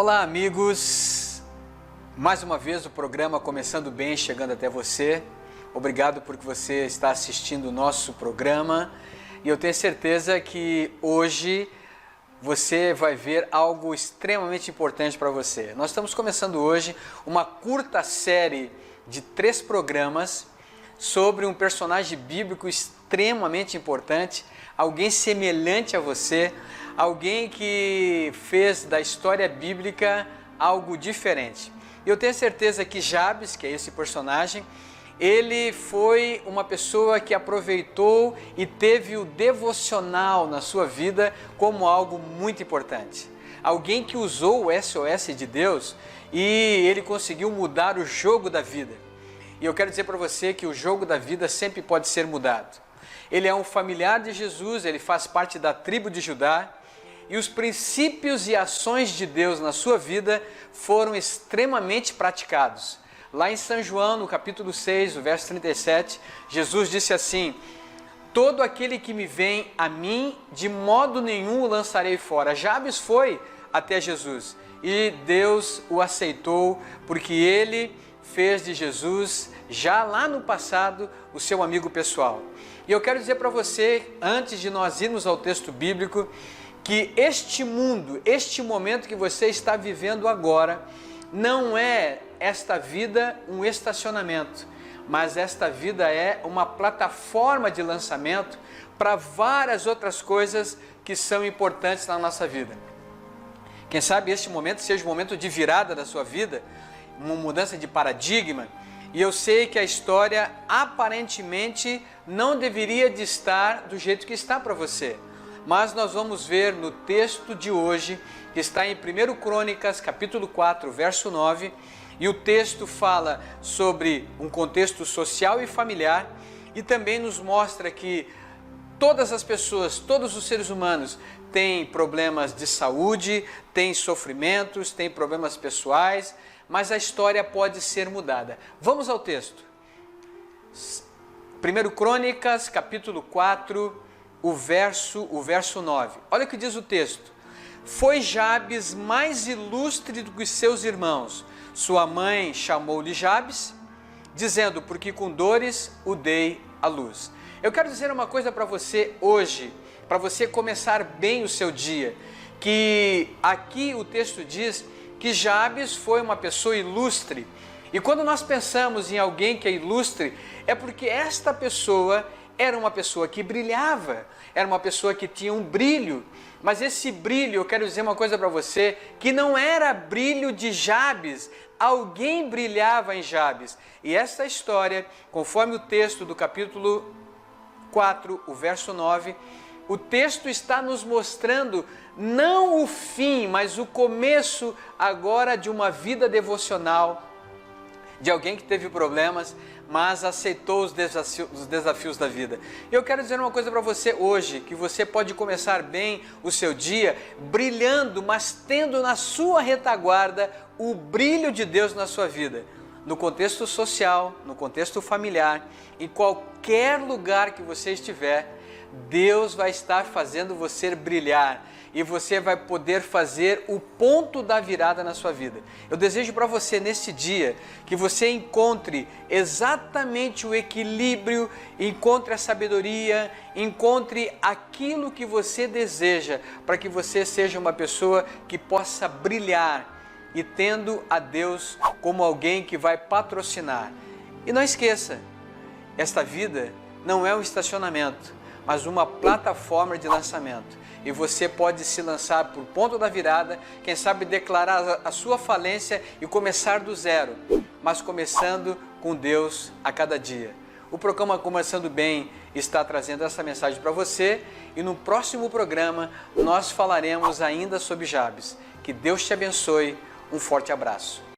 Olá, amigos! Mais uma vez o programa Começando Bem, chegando até você. Obrigado por que você está assistindo o nosso programa. E eu tenho certeza que hoje você vai ver algo extremamente importante para você. Nós estamos começando hoje uma curta série de 3 programas sobre um personagem bíblico extremamente importante, alguém semelhante a você, alguém que fez da história bíblica algo diferente. Eu tenho certeza que Jabes, que é esse personagem, ele foi uma pessoa que aproveitou e teve o devocional na sua vida como algo muito importante. Alguém que usou o SOS de Deus e ele conseguiu mudar o jogo da vida. E eu quero dizer para você que o jogo da vida sempre pode ser mudado. Ele é um familiar de Jesus, ele faz parte da tribo de Judá e os princípios e ações de Deus na sua vida foram extremamente praticados. Lá em São João, no capítulo 6, o verso 37, Jesus disse assim: todo aquele que me vem a mim, de modo nenhum o lançarei fora. Jabes foi até Jesus e Deus o aceitou porque ele fez de Jesus, já lá no passado, o seu amigo pessoal. E eu quero dizer para você, antes de nós irmos ao texto bíblico, que este mundo, este momento que você está vivendo agora, não é esta vida um estacionamento, mas esta vida é uma plataforma de lançamento para várias outras coisas que são importantes na nossa vida. Quem sabe este momento seja um momento de virada da sua vida, uma mudança de paradigma, e eu sei que a história aparentemente não deveria de estar do jeito que está para você, mas nós vamos ver no texto de hoje, que está em 1 Crônicas, capítulo 4, verso 9, e o texto fala sobre um contexto social e familiar, e também nos mostra que todas as pessoas, todos os seres humanos têm problemas de saúde, têm sofrimentos, têm problemas pessoais, mas a história pode ser mudada. Vamos ao texto. 1 Crônicas, capítulo 4, o verso 9. Olha o que diz o texto. Foi Jabes mais ilustre do que seus irmãos. Sua mãe chamou-lhe Jabes, dizendo, porque com dores o dei à luz. Eu quero dizer uma coisa para você hoje, para você começar bem o seu dia, que aqui o texto diz que Jabes foi uma pessoa ilustre. E quando nós pensamos em alguém que é ilustre, é porque esta pessoa era uma pessoa que brilhava, era uma pessoa que tinha um brilho. Mas esse brilho, eu quero dizer uma coisa para você, que não era brilho de Jabes, alguém brilhava em Jabes. E essa história, conforme o texto do capítulo 4, o verso 9, o texto está nos mostrando não o fim, mas o começo agora de uma vida devocional, de alguém que teve problemas, mas aceitou os desafios da vida. E eu quero dizer uma coisa para você hoje, que você pode começar bem o seu dia, brilhando, mas tendo na sua retaguarda o brilho de Deus na sua vida. No contexto social, no contexto familiar, em qualquer lugar que você estiver, Deus vai estar fazendo você brilhar e você vai poder fazer o ponto da virada na sua vida. Eu desejo para você neste dia que você encontre exatamente o equilíbrio, encontre a sabedoria, encontre aquilo que você deseja para que você seja uma pessoa que possa brilhar e tendo a Deus como alguém que vai patrocinar. E não esqueça, esta vida não é um estacionamento, mas uma plataforma de lançamento. E você pode se lançar por ponto da virada, quem sabe declarar a sua falência e começar do zero, mas começando com Deus a cada dia. O programa Começando Bem está trazendo essa mensagem para você e no próximo programa nós falaremos ainda sobre Jabes. Que Deus te abençoe. Um forte abraço.